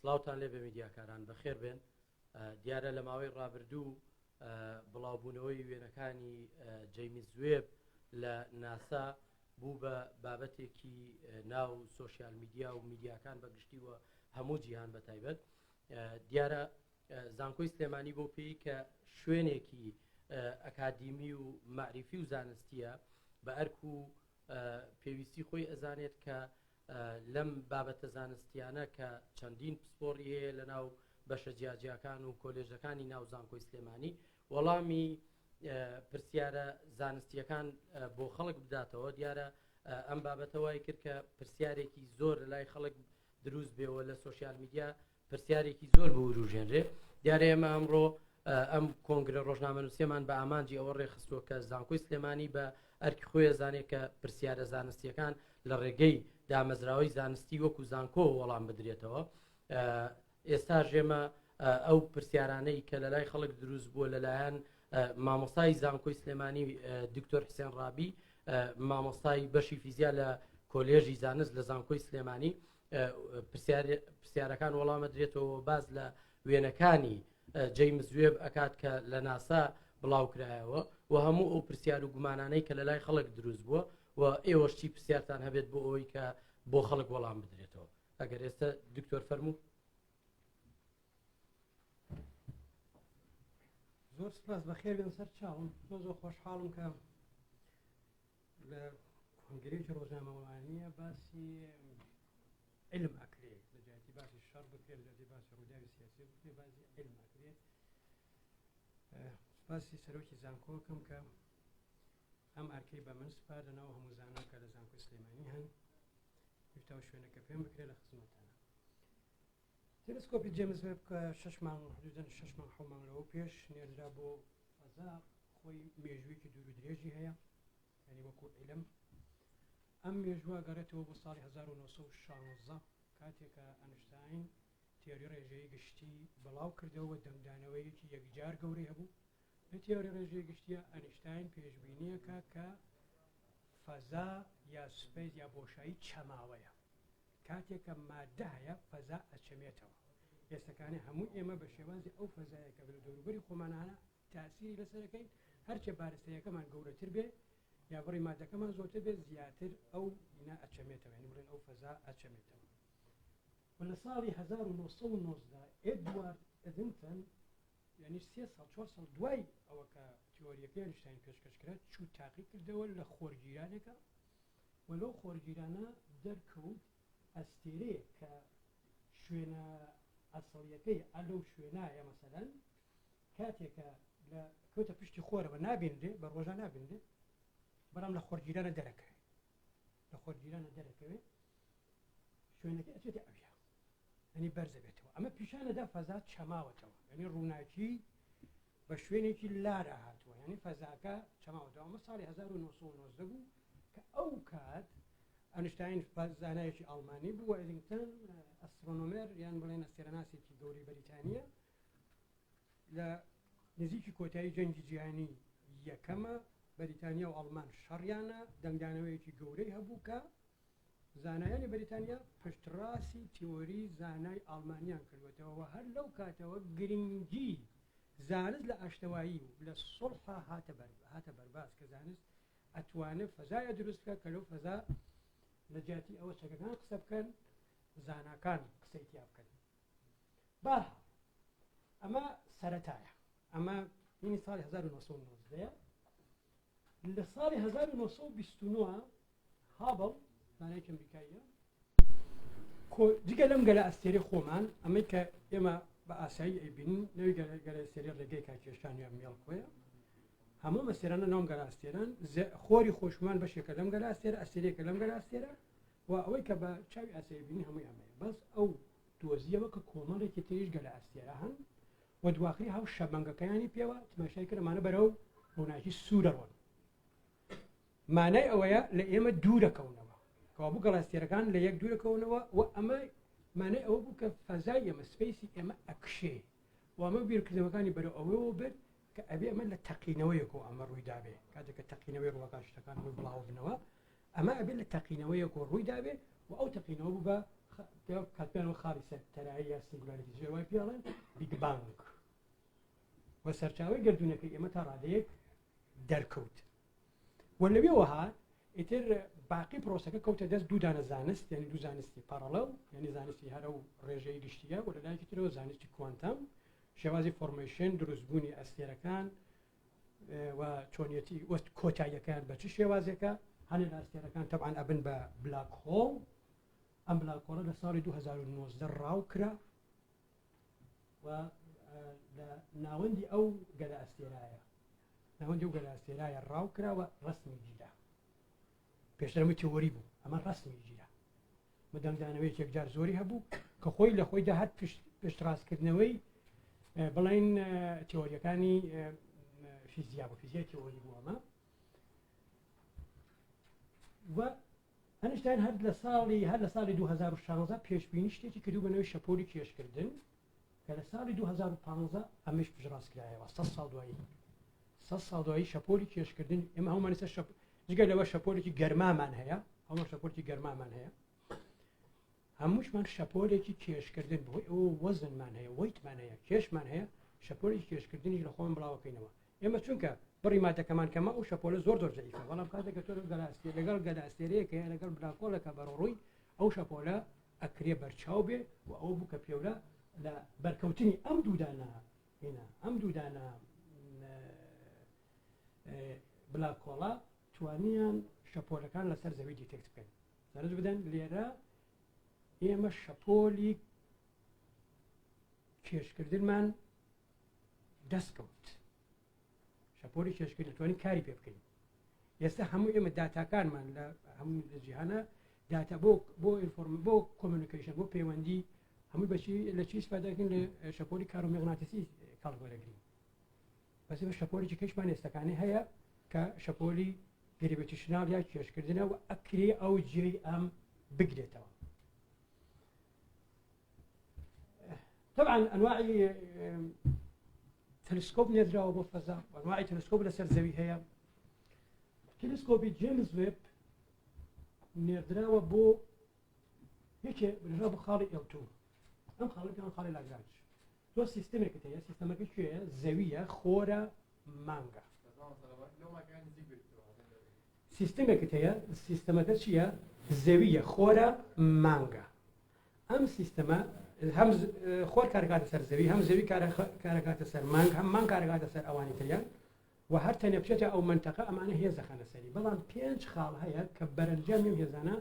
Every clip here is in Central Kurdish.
سڵاوتان لێ بە میدیاکاران بەخێر بێن. دیارە لە ماوەی ڕابردوو بڵاوبوونەوەی وێنەکانی جەیمی زوێب لە ناسا بوو بە بابەتێکی ناو سۆشیال میدیا و میدیاکان بەگشتیوە هەموو جیهان بە تایبەت. دیارە زانکۆی سلێمانی بۆ پێی کە شوێنێکی ئەکادیمی و معریفی و زانستیە بە ئەرک و پێویستی خۆی ئەزانێت کە لەم بابەتە زانستیانە کە چەندین پسپۆڕی هەیە لە ناو بەشە جیاجیاکان و کۆلێژەکانی ناو زانکۆی سلێمانی وەڵامی پرسیارە زانستیەکان بۆ خەڵک بداتەوە. دیارە ئەم بابەتە وای کرد کە پرسیارێکی زۆر لای خەڵک دروست بێەوە لە سۆشیال میدیا، پرسیارێکی زۆر بوروژێنرێ. دیارە ئێمە ئەمڕۆ ئەم کۆنگرە ڕۆژنامەنووسیەمان بە ئامانجی ئەوە ڕێخستووە کە زانکۆی سلێمانی بە ئەرکی خۆی زانێت کە پرسیارە زانستیەکان لە ڕێگەی دامەزراوەی زانستی وەکو زانکۆ وەڵام بدرێتەوە. ئێستا ژێمە ئەو پرسیارانەی کە لە لای خەڵک دروست بووە لەلایەن مامۆستای زانکۆی سلێمانی دکتۆر حسێن ڕابی، مامۆستای بەشی فیزیا لە کۆلێژی زانست لە زانکۆی سلێمانی، پرسیارەکان وەڵامە درێتەوە باز لە وێنەکانی جەیمز وێب ئەکات کە لە ناسا بڵاوکرایەوە و هەموو ئەو پرسیار و گومانانەی کە لە لای خەڵک دروست بووە و ئێوەشتی پرسیارتان هەبێت بۆ ئەوەی کە بۆ خەڵک وەڵام بدرێتەوە. ئەگەر ئێستا دکتۆر فەرموو. زۆر سپاس، بەخێر بێن سەر چاوم. زۆر خۆشحاڵم کە لە کۆنگرێکی ڕۆژنامەوانیە باسی علم ئەکرێ، لە جایەتی باسی شەڕ بکرێت، لە جایەتی باسی ڕووداوی سیاسی بکرێت، باسی علم ئەکرێت. سپاسی سەرۆکی زانکۆکەم کە ئەم ئەرکەی بە من سپاردنەوە هەموو زانان کە لە زانکۆی سلێمانی هەن هێشتا شوێنەکە پێم بکرێت لە خزمەتانە. تێلسکۆپی جێمز وێب کە 6 مانگ لەوە پێش نێردرا بۆ فەزا، خۆی مێژوویەکی دوور و درێژی هەیە، یعنی وەکو عیلم. ئەم مێژووە گەڕێتەوە بۆ ساڵی 1916 کاتێکە ئەنشتاین تیۆری ڕێژەیەی گشتی بەڵاو کردەوە، دەنگدانەوەیەکی یەکجار گەورەی هەبوو. لە تیۆری ڕێژەیەی گشتیە ئەنشتاین پێشبینیەکە کە فەزا یا سپەیس یا بۆشایی چەماوەیە. کاتێکە مادە هەیە فەزا ئەچەمێتەوە. ئێستەکانی هەموو ئێمە بە شێوازی ئەو فەزایەکە لە دەوروبەری خۆمانانە تاسیری لەسەرەکەین، هەرچە بارستەیەکەمان گەورەتر بێ یا بڕی مادەکەمان زۆرتر بێت زیاتر ئەو بنا ئەچەمێتەوە، یعنی بڵێن ئەو فەزا ئەچەمێتەوە. و لە ساڵی 1990 ئێدوارد ئەدینتن، یعنی 4 ساڵ دوای ئەوە کە تیۆریەکەی ئەنشتاین پێشکەشکرا، چوو تاقی کردەوە لە خۆرگیرانێکە و لەو خۆرگیرانە دەرکەوت ئەستێرەیە کە شوێنە ئەسڵیەکەی ئەلەو شوێنایە، مەسەلەن کاتێکە لە کەوتە پشتی خۆرەوە نابێنرێ، بە ڕۆژە نابێنرێ، بەڵام لە خۆرگیرانە دەرەکەوێت، لە خۆرگیرانە دەرەکەوێت شوێنەکەی ئەچێتە ئەویا، یعنی بەرزە بێتەوە. ئەمە پیشانەدا فەزا چەماوەتەوە، یعنی ڕووناکی بە شوێنێکی لارە هاتووە، یعنی فەزاکە چەماوەتەوە. ئەمە ساڵی 1990 بوو کە ئەو کات ئەنشتاین زانایەکی ئەڵمانی بوو، ئەدینتن ئەسترۆنۆمەر یان بڵێن ئەستێرەناسێکی گەورەی بەریتانیا لە نزیکی کۆتایی جەنگی جیهانی یەکەمە بەریتانیا و ئەڵمان شەڕیانە، دەنگدانەوەیەکی گەورەی هەبوو کە زانایانی بەریتانیا پشتڕاستی تیۆری زانای ئەڵمانیان کردوێتەوە و هەر لەو کاتەوە گرنگی زانست لە ئاشتەوایی و لە سوڵحە هاتە بەرباز کە زانست ئەتوانێت فەزایە دروستکە کە لەو فەزا لە جیاتی ئەوە چەکەکان قسە بکەن، زاناکان قسەی تیا بکەن. بەرحاڵ ئەمە سەرەتایە، ئەمە بینی ساڵی 1990. لە ساڵی 1929 هابڵ زانایەکی ئەمریکاییە دیگە لەم گەلە ئەستێرەی خۆمان، ئەمەی کە ئێمە بە ئاسایی ئەیبینین نەوەی گەلە ئەستێرەی ڕێگەی کاکێشان یا مێڵکۆیە، هەموو مەسێرانە ناوم گەلە ئەستێران، خۆری خۆشمان بەشێکە لەم گەلە ئەستێرە، ئەستێرەیەکە لەم گەلە ئەستێرە و ئەوەی کە بە چاوی ئاسایی بینی هەمووی ئەمەیە. بەس ئەو دۆزیەوە کە کۆمەڵێکی تریش گەلە ئەستێرە هەن و دواخری هاو شەمەنگەکەیانی پێوە تماشای کردمانە بەرەو ڕووناکی سوورە ڕۆن. مانای ئەوەیە لە ئێمە دوورەکەونەوە، کەوابوو گەڵە ئەستێرەکان لە یەک دوورەکەونەوە و ئەمە مانای ئەوە بوو کە فەزای ئێمە سپەیسی ئێمە ئەکشێ و ئەمە بیرکردنەوەکانی بەرەو ئەوەوە بێت کە ئەبێ ئەمە لە تەقینەوەیەکەوە ئەمە ڕوویدابێ، کاتێککە تەقینەوەی ڕووەکان شتەکان بڵاو بنەوە، ئەمە ئەبێت لە تەقینەوەیەکەوە ڕوویدابێ و ئەو تەقینەوە بوو بە کاتبیانەوە خاڵی سەرتەرایی یا سینگولاریتی زێوای پێڵێن بیگ بانگ وە سەرچاوی گردونەکەی ئێمە تا ڕادەیەک دەرکەوت وە لەوێەوە هات ئیتر باقی پرۆسەکە کەوتە دەست دوو دانە زانست یعنی دوو زانستی پارەڵەو یعنی زانستی هەرە و ڕێژەی گشتیە و لەلایەکی ترەوە زانستی کوانتەم شێوازی فۆرمێشن دروستبوونی ئەستێرەکان و چۆنیەتی وەست کۆتاییەکان بە چ شێوازێکە هەنێ لە ئەستێرەکان تەبعاً ئەبن بە بلاک هۆڵ ئەم بلاک هۆڵە لە ساڵی 2019 ڕاوکرا و لە ناوەندی ئەو گەلە ئەستێرایە ناوەندی ئەو گەلە ئەستێرایە ڕاوکراوە ڕەسمی گیرا پێشترەوەی تێوەری بوو ئەمە ڕەسمی گیرا مەدەمدانەوەی یەکجار زۆری هەبوو کە خۆی لە خۆیدا هەر پێشڕاستکردنەوەی بڵین تێۆریەکانی فیزیا بۆ فیزیای تێۆری بوو ئەمە و ئەنیشتین هەر لە ساڵی 2016 پێشبینی شتێکی کردو بەنەوەی شەپۆلی کێشکردن کە لە ساڵی 2015 ئەمەش پژڕاستکرایەوە 100 ساڵ دوایی شەپۆلی کێشکردن ئێمە هەمومان ئێستا جگە لەوە شەپۆلێکی گەرمامان هەیە هەموو شەپۆلێکی گەرمامان هەیە هەمووشمان شەپۆلێکی کێشکردن بۆی ئەو وەزنمان هەیە وەیتمان هەیە کێشمان هەیە شەپۆلێکی کێشکردنی لە خۆمان بڵاوەکەینەوە ئێمە چونکە بڕی مادەکەمان کەمە ئەو شەپۆلە زۆر زەعیفە بەڵام کاتێککە تۆ لەگەڵ گەلاستێرەیەکە لەگەڵ بلاکۆڵەکە بەڕۆڕووی ئەو شەپۆلە ئەکرێ بەرچاو بێ و ئەو بوو کە پێورە لە بەرکەوتنی ئەم دوودانە بلاکۆڵە توانیان شەپۆلەکان لەسەر زەوی دیتێکت بکەن زارز بدەن لێرە ئێمە شەپۆلی کێشکردنمان دەستکەوت شەپۆلی کێشکردن توانین کاری پێ بکەین ئێستا هەموو ئێمە داتاکانمان لە هەموو جیهانە داتا بۆ کۆمیونیکیشن بۆ پەیوەندی هەمووی بەچی لە چی استفادەکەین لە شەپۆلی کارۆمەغناتیسی کاڵوەرەگرین بەس بە شەپۆلێکی کەشمان ئێستەکانی هەیە کە شەپۆلی گریڤیتیشنال یا کێشکردنە و ئەکرێ ئەو جێی ئەم بگرێتەوە طبعا ئەنواعی تەلسکۆپ نێردراوە بۆ فەزا ئەنواعی تەلسکۆپ لەسەر زەوی هەیە تەلسکۆپی جێمز وێب نێردراوە بۆ یەکێ بنێرا بۆ خاڵی ئێڵتۆ ئەم خاڵەکان خاڵی لاگرانج تۆ سیستەمێکت هەیە سیستەمەکە کوێیە زەویە خۆرە مانگە سیستەمێکت هەیە سیستەمەکە چییە زەویە خۆرە مانگە ئەم سیستەمە هەم خۆر کارەکاتە سەر زەوی هەم زەوی کارەکاتە سەر مانگ هەم مانگ کارەکاتە سەر ئەوانی تریان و هەر تەنێ بچێتە ئەو منتەقە ئەمانە هێزەخەنە سەری بەڵام 5 خاڵ هەیە کە بەرەنجامی ئەم هێزانە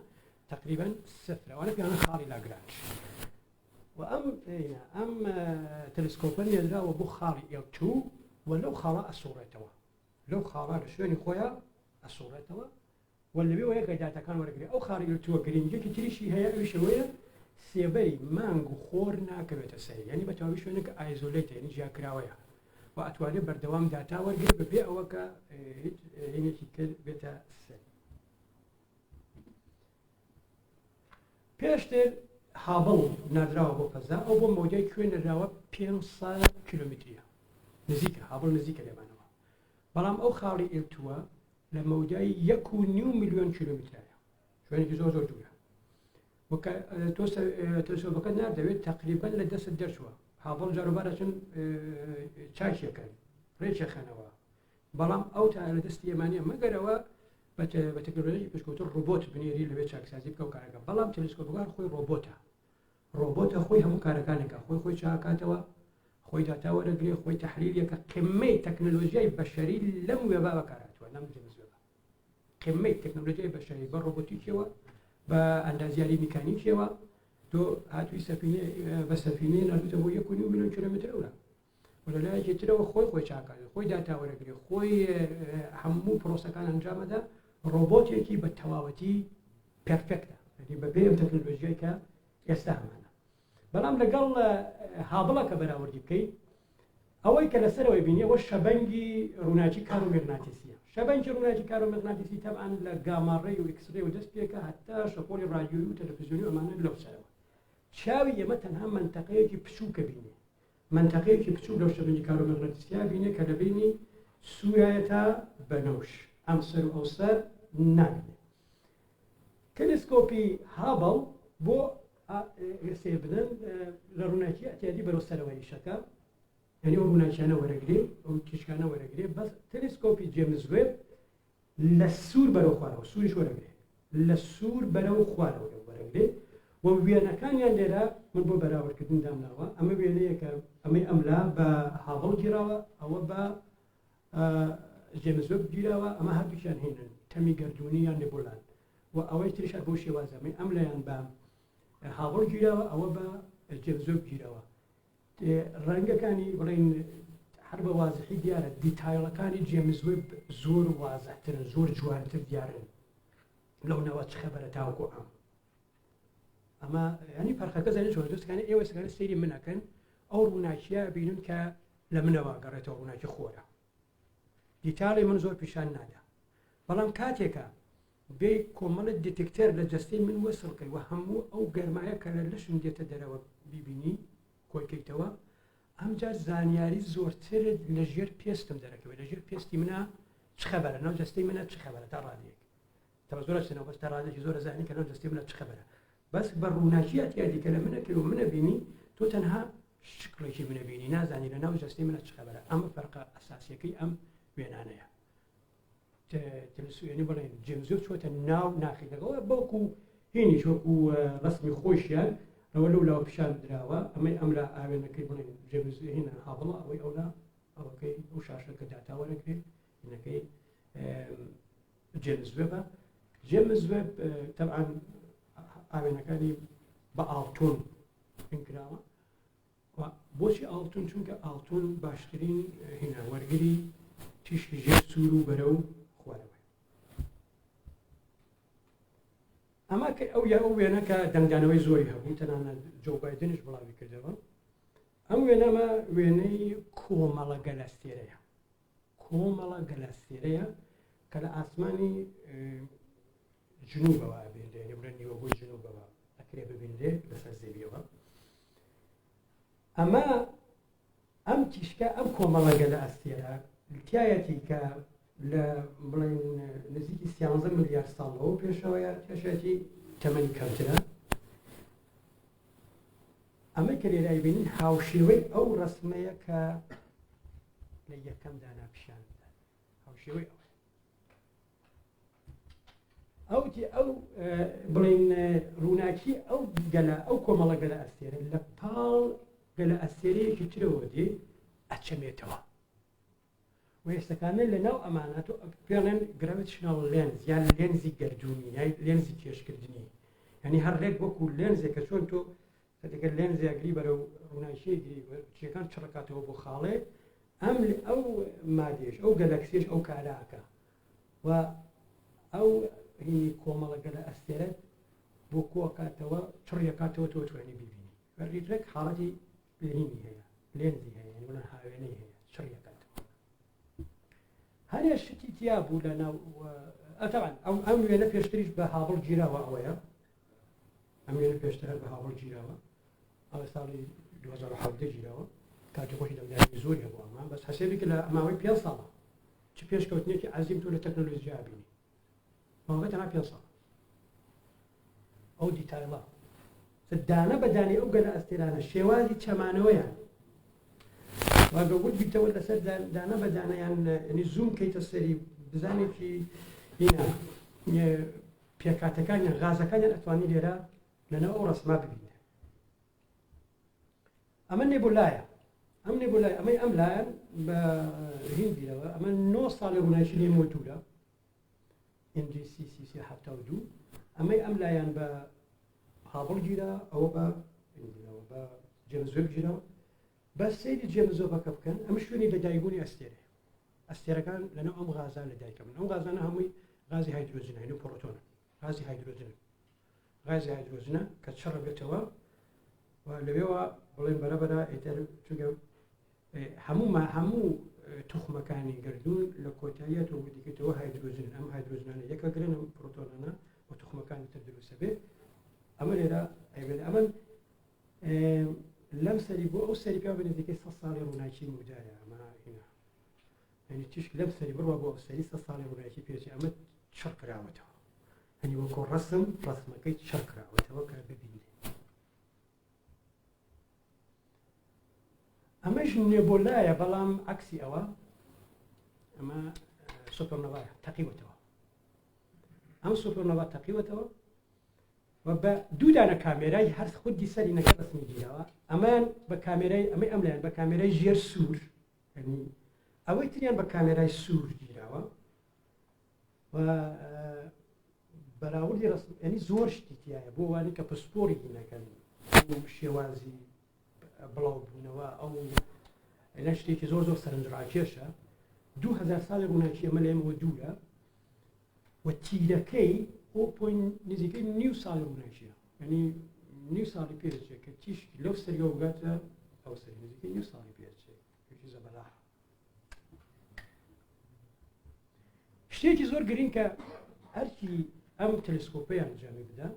تقریبا سفرە ئەوانە پێیانە خاڵی لاگرانج و ئەم تەلسکۆپە نێردراوە بۆ خاڵی ئێڵتۆ و لەو خاڵە ئەسوڕێتەوە لەو خاڵە لە شوێنی خۆیان ئەسوڕێتەوە و لەوێەوە یەکە داتەکان وەرەگرێت ئەو خاڵی ئێڵتۆوە گرنگێکی تریشی هەیە ئەویشەوەیە سێبەری مانگ و خۆر ناکەوێتە سەری یعنی بە تەواوی شوێنێکە ئایزۆلێتە یعنی جیاکراوەیە و ئەتوانێت بەردەوام داتا وەرگێت بەبێ ئەوە کە هیچ هێنێکی کرد بێتە سەری پێشتر هابڵ نادراوە بۆ فەزا ئەو بۆ مەودای کوێ نەراوە 500 کیلۆمتریە نزیکە هابڵ نزیکە لێمانەوە بەڵام ئەو خاڵی ئێڵتۆوە لە مەودای 1.5 میلیۆن کیلۆمترایە شوێنێکی زۆر زۆر دوورە وەکە تۆ تەلسکۆپەکە ناردەوێت تقریبا لە دەست دەرچووە هابڵ جاروبارەچن چاکیەکەن ڕێکێخەنەوە بەڵام ئەو تا لە دەستی ئێمانە مەگەرەوە بە تەکنۆلۆژی پشکەوتن ڕۆبۆت بنێری لەوێ چاکسازی بکە و کارەکە بەڵام تەلسکۆپەکان خۆی ڕۆبۆتە خۆی هەموو کارەکانێکە خۆی چاکاتەوە خۆی داتا وەرەگرێ خۆی تەحلیلەکە قمەی تەکنۆلۆژیای بەشەری لەم وێبا بەکارهاتووە لەم جێمز وێبە قمەی تەکنۆلۆژیای بەشەری بە ڕۆبۆتیکیەوە بە ئەندازیاری میکانیکیەوە تۆ هاتووی بە سەفینەیە نردوتە بۆ 1.5 میلیۆن کیلۆمتر ئەوە و لەلایەکی ترەوە خۆی چاکاتێ خۆی داتا وەرەگرێ خۆی هەموو پرۆسەکان ئەنجامەدا ڕۆبۆتێکی بە تەواوەتی پێرفێکتە بەبێ ئەم تەکنۆلۆژیای کە ئێستا هەمانە بەڵام لەگەڵ هابڵەکە بەراوردی بکەیت ئەوەی کە لەسەرەوەی بینی ئەوە شەبەنگی ڕووناچی کارۆمەغناتیسیە شەبەنگی ڕووناچی کارۆمەغناتیسی تەبعاً لە گاماڕێی و ئێکسرێ و دەست پێکە هەتا شەپۆلی رادیۆیی و تەلەڤیزیۆنی ئەمانە لەو سەرەوە چاوی ئێمە تەنها منتەقەیەکی بچووکە بینێ منتەقەیەکی بچوو لەو شەبەنگی کارۆمەغناتیسیا بینێ کە لە بینی سوورایە تا بەنەوش ئەم سەر و ئەو سەر نابینێ تەلسکۆپی هابڵ بۆ سێ بدەن لە ڕووناکی ئەتیادی بەرەو سەرەوەی شەکە یعنی ئەو ڕووناکیانە وەرەگرێ ئەو تیشکانە وەرەگرێ بەس تەلسکۆپی جێمز وێب لە سوور بەرەو خوارەوە سووریش وەرەگرێ لە سوور بەرەو خوارەوە وەرەگرێ و وێنەکانیان لێرە من بۆ بەراوردکردن دامناوە ئەمە وێنەیەکە ئەمەی ئەملا بە هاوڵ گیراوە ئەوە بە جێمز وێب گیراوە ئەمە هەردووکیان هێنن تەمی گەردوونی یان نێبۆلان و ئەوەی تریش بۆ شێوازەمەی ئەم لایەن بە هاوڵ گیراوە ئەوە بە جێمز وێب گیراوە ڕەنگەکانی بڵین هەر بە وازحی دیارە دیتایلەکانی جێمز وێب زۆر وازەحترن زۆر جوانتر دیارن لەو نەوە چ خەبەرە تاوەکو ئەمە ینی پەرخەکە زانێت چۆن دۆستەکانی ئێوە سەگەر سەیری منەکەن ئەو ڕووناکیە بینن کە لە منەوە گەڕێتەوە ڕووناکی خۆرە دیتاڵی من زۆر پیشان نادا بەڵام کاتێکە بێ کۆمەڵت دتکتەر لە جەستەی من وەسڵکەی و هەموو ئەو گەرمایە کە لە لەشم دێتە دەرەوە بیبینی کۆیکەیتەوە ئەمجار زانیاری زۆرتر لە ژێر پێستم دەرەکەوێت لە ژێر پێستی منە چ خەبەرە ناو جەستەی منە چ خەبەرە تا ڕادەیەک تەمە زۆرە چنەوە بەس تا ڕادێکی زۆرە زانی کە ناو جەستەی منە چ خەبەرە بەس بە ڕووناکیات یادی کە لە منە کرد و منە بینی تۆ تەنها شکڵێکی منە بینی نازانی لە ناو جەستەی منە چ خەبەرە ئەمە فەرقە ئەساسیەکەی ئەم وێنانەیە تەلسکۆپی بڵێن جێمز وێب چۆتە ناو ناخیەکەەوە بەڵکو هێنیش وەکو ڕسمی خۆشیان ئەوە لەو لاوە پیشان دراوە ئەمەی ئەم لە ئاوێنەکەی بڵێن جێمز هێنە هاوڵە ئەوەی ئەولا ئەوەکەی ئەو شاشەکە داتاوەرەکرێت هێنەکەی جێمز وێبە جێمز وێب تەبعاً ئاوێنەکانی بە ئاڵتۆن پێنکراوە بۆچی ئاڵتۆن چونکە ئاڵتۆن باشترین هێنە وەرگری تیشکی ژێر سوور و بەرەو خوارەوە ئەمە کە ئەو یا ئەو وێنە کە دەنگدانەوەی زۆری هەبوو تەنانەت جۆ بایدنش بڵاوی کردەوە ئەم وێنەمە وێنەی کۆمەڵە گەلاستێرەیە کۆمەڵە گەلاستێرەیە کە لە ئاسمانی جنوبەوە بێندێ بڵێن نیوەگۆی جنوبەوە ئەکرێ ببیندێ لەسەر زەویەوە ئەمە ئەم تیشکە ئەم کۆمەڵە گەلاستێرە تایەتی کە لە بڵێن نزیکی 13 ملیار ساڵەوە پێشەوەیە کێشێتی تەمەنی کەمترە ئەمە کە لێرای بینین هاوشێوەی ئەو ڕسمەیە کە لە یەکەم دانا پیشاندا هاوشێوەی ئەو بڵێن ڕووناکی ئەو گەلە ئەو کۆمەڵە گەلە ئەستێرە لە پاڵ گەلە ئەستێرەیەکی ترەوە دێ ئەچەمێتەوە وێستەکانە لە ناو ئەمانەت پێڵێن گرافیتیشنال لێنز یان لێنزی گەردوونی لێنزی کێشکردنی ینی هەر ڕێک وەکو لێنزێکە چۆن تۆ دەگەر لێنزێگری بەرەو ڕووناکیەگری چیەکان چڕکاتەوە بۆ خاڵێ ئەم ئەو مادێش ئەو گەلەکسیش ئەو کاراکە و ئەو هینی کۆمەڵە گەلە ئەستێرەت بۆ کۆکاتەوە چڕیەکاتەوە تۆ توێنی ببینی بەڕێک حاڵەتی لێنینی هەیە لێنزی هەیە وڵەن هاوێنەی هەیە چڕیەکاتەوە هەرێ شتی تیا بوو لە ناو ئەتەوان ئەم وێنە پێشتریش بە هاوڵ گیراوە ئەوەیە ئەم وێنە پێشتر بە هاوڵ گیراوە ئەوە ساڵی 2017 گیراوە کاتی خۆشی دەنگدانی زۆری هەبوو ئەمە بەس حەسێبی لە ماوەی 5 ساڵە چ پێشکەوتنێکی عەزیم تۆ لە تەکنۆلۆژیا بینی ماوەی تەنها 5 ساڵ ئەو دیتایڵە دانە بە دانەی ئەو گەلە ئەستێرانە شێوازی چەمانەوەیان واگەوت بیتەوە لەسەر دانە بە دانەیان ینی زوم کەیتە سەری بزانێکی هینە پێکاتەکانیان غازەکانیان ئەتوانی لێرە لەنەوە ئەو ڕسما ببینێ ئەمە نێبولایە ئەم نێبولای ئەمەی ئەم لایەن بە هیندیەوە ئەمە 9 ساڵی ڕووناکی لێ مۆتورە MJ372 ئەمەی ئەم لایەن بە هاوڵ گیرا ئەوە بە جێمز وێب گیرەوە بە سەیری جێمز وێبەکە بکەن ئەمە شوێنی لەدایکبوونی ئەستێرە ئەستێرەکان لەنەو ئەم غازان لەدایکە من ئەم غازانە هەمووی غازی هایدرۆجینە هەینە پرۆتۆنە غازی هایدرۆجینە کە چڕە بێتەوە و لەوێەوە بڵێن بەرەبەرە ئێتر چونکە هەموو توخمەکانی گردوون لە کۆتاییەت و دیکەیتەوە هایدرۆجین ئەم هایدرۆجینانە یەکە گرن ئەم پرۆتۆنانە و توخمەکانی تر دروستە بێت ئەمە لێرە ئەیبێت ئەمە لەم سەری بۆ ئەو سەری پیا بنزیکەی 100 ساڵی ڕووناکی مودارە ئەمە هینە ینی تیشک لەم سەری بڕوە بۆ ئەو سەری 100 ساڵی ڕووناکی پێچی ئەمە چڕ کراوەتەوە هەنی وەکۆ ڕسمەکەی چڕ کراوەتەوە کە ببینێ ئەمەش نێبۆلایە بەڵام عکسی ئەوە ئەمە سوپەرنۆڤایە تەقیوەتەوە ئەم سوپەرنۆڤا تەقیوەتەوە و بە دوو دانە کامێرای هەر خودی سەری نەکە ڕسمی گیراوە ئەمان بە کامێرای ئەمەی ئەملایەن بە کامێرای ژێر سوور ئەوەی تریان بە کامێرای سوور گیراوە و بەراوردی ینی زۆر شتی تایە بۆ وانی کە پسپۆری نەکەن شێوازی بڵاو بوونەوە ئەو لە شتێکی زۆر زۆر سەرنجڕاکێشە 2000 ساڵی ڕووناکی ئەمە لێمەوە دوورە و تیرەکەی بۆ نزیکەی نیو ساڵی ڕووناکیە ینی نیو ساڵی پێچێت کە تیشکی لەو سەریەوە بگاتە ئەو سەری نزیکەی نیو ساڵی پێچێت زەبەلا شتێکی زۆر گرنگ کە هەرکی ئەم تەلسکۆپەیان ئەنجامی بدە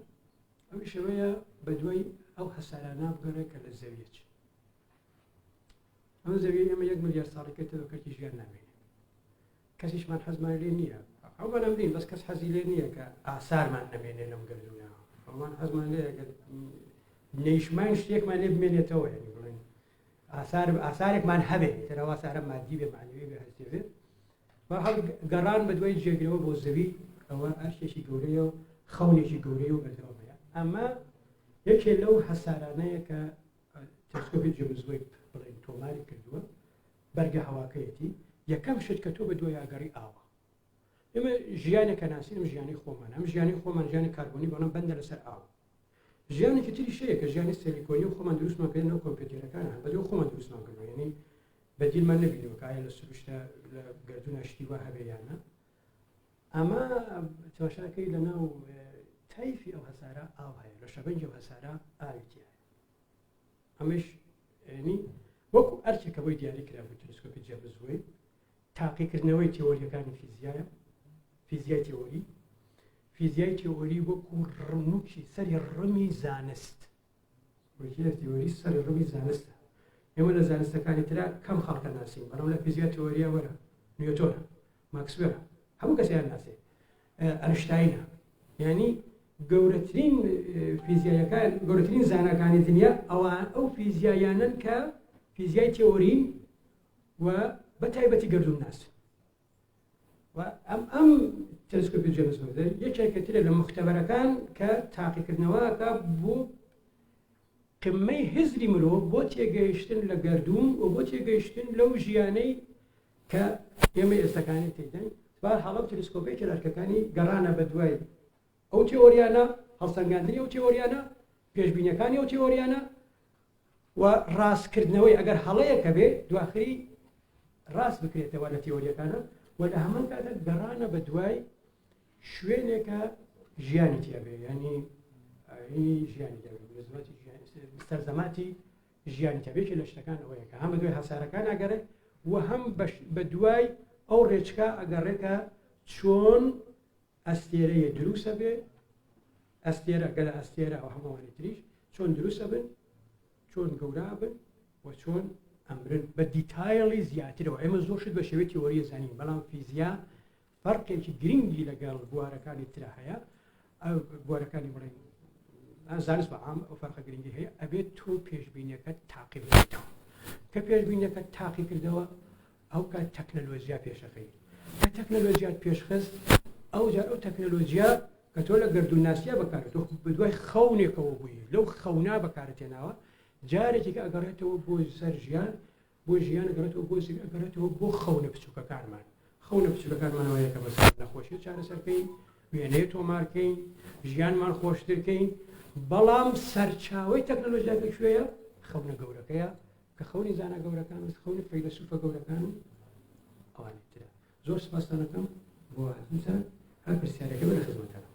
ئەو شێوەیە بە دوای ئەو هەسارانە بگەڕێت کە لە زەویەک ئەم زەویە ئەمە 1 ملیار ساڵێکەوە کەرتی ژیان نامێنێت کەسیشمان حەزمان لێ نییە ئەومان ئەمرین بەس کەس حەزی لێ نییە کە ئاسارمان نەمێنێ لەم گەردونیا ئەومان حەزمان لێ نەیشمان شتێکمان لێ بمێنێتەوە ینی بڵێن ئاسارێکمان هەبێت تەرەوە ئاسارە مادی بێ معنەوی بێ هەستێ بێت بە هەڵ گەڕان بە دوای جێگرەوە بۆ زەوی ئەوە ئەرشێکی گەورەیە و خەونێکی گەورەیە و بەردەوامەیە ئەمە یەکێ لەو هەسارانەیە کە تەلسکۆپی جێمز وێب بڵێن تۆماری کردووە بەرگە هەواکەیەتی یەکەم شت کە تۆ بە دوای ئاگەڕی ئاوە ئێمە ژیانێکە ناسین ژیانی خۆمان ئەم ژیانی خۆمان ژیانی کاربۆنی بەڵام بەندە لەسەر ئاو ژیانێکی تری شەیە کە ژیانی سیلیکۆنی و خۆمان دروستمان کردنەوە کۆمپیوتەرەکان بەدەوە خۆمان دروستمان کردەوە ینی بەدیلمان نەبینەوە کە ئایا لە سروشتە لە گەردونە شتی وا هەبێ یانە ئەمە تەماشاکەی لەناو تایفی ئەو هەسارە ئاو هەیە لە شەبەنجی ئەو هەسارە ئاویتی هەیە ئەمەش ینی وەکو ئەرکێکە بۆی دیاری کرابوو تەلسکۆپی جێمز وێب تاقیکردنەوەی تێۆریەکانی فیزیایە فیزیای تێۆری فیزیای تێۆری وەکو ڕنوکی سەری ڕمی زانست تێۆری سەری ڕمی زانستە ئێمە لە زانستەکانی ترا کەم خەڵکە ناسین بەڵام لە فیزیای تێۆریە وەرە نیوتۆنە ماکسوێلە هەموو کەسیان ناسێ ئەنشتاینە یعنی گەورەترین فیزیایەکان گەورەترین زانەکانی دنیا ئەو فیزیایانن کە فیزیای تێۆرین و بە تایبەتی گەردون ناسن و ئەم تەلسکۆپی جێمز وێب یەکێکەترە لە مختەبەرەکان کە تاقیکردنەوەکە بۆ قمەی هزری مرۆڤ بۆ تێگەیشتن لە گەردون و بۆ تێگەیشتن لەو ژیانەی کە ئێمە ئێستاکانی تێدەن هەڵە تەلسکۆپی کێرارکەکانی گەڕانە بە دوای ئەو تێۆریانە هەڵسەنگاندنی ئەو تێۆریانە پێشبینیەکانی ئەو تێۆریانە و ڕاستکردنەوەی ئەگەر هەڵەیەکە بێ دواخری ڕاست بکرێتەوە لە تێۆریەکانە و لە هەمان کاتە گەڕانە بە دوای شوێنێکە ژیانی تێبێ ینی ژیانی سەرزەماتی ژیانی تەبێکی لە شتەکان ئەوەیەکە هەم بە دوای هەسارەکان ئەگەڕێ و هەم بە دوای ئەو ڕێچکە ئەگەڕێکە چۆن ئەستێرەیە دروستە بێ ئەستێرە گەلە ئەستێرە ئەو هەمووانی تریش چۆن دروستە بن چۆن گەورا بن و چۆن ئەمرن بە دیتایلی زیاترەوە ئێمە زۆر شت بە شێوەی تێۆریە زانین بەڵام فیزیا فەرقێکی گرنگی لەگەڵ بوارەکانی ترا هەیە ئەو بوارەکانی بڵێن زانست بە عام ئەو فەرقە گرنگی هەیە ئەبێت تۆ پێشبینیەکەت تاقی بکەیتەوە کە پێشبینیەکەت تاقی کردەوە ئەو کات تەکنەلۆژیا پێشەکەی کە تەکنەلۆژیات پێشخست ئەو جار ئەو تەکنەلۆژیا کە تۆ لە گەردونناسیە بەکارێتەوە بە دوای خەونێکەوە بووی لەو خەونا بەکارەتێناوە جارێکی ئەگەڕێتەوە بۆ سەر ژیان بۆ ژیان ئەگەڕێتەوە بۆ زیوی ئەگەڕێتەوە بۆ خەونە بچووکەکانمان خەونە بچووکەکانمانەوەیە کە بەسەر نەخۆشی چارەسەرکەین وێنەیە تۆمارکەین ژیانمان خۆشترکەین بەڵام سەرچاوەی تەکنەلۆژیاکە کوێیە خەونە گەورەکەیە کە خەونی زانە گەورەکان خەونی فەیلسوفە گەورەکان ئەوانەی ترە زۆر سپاسان دەکەم بۆ هەر پرسیارێکە بە خزمەتتانە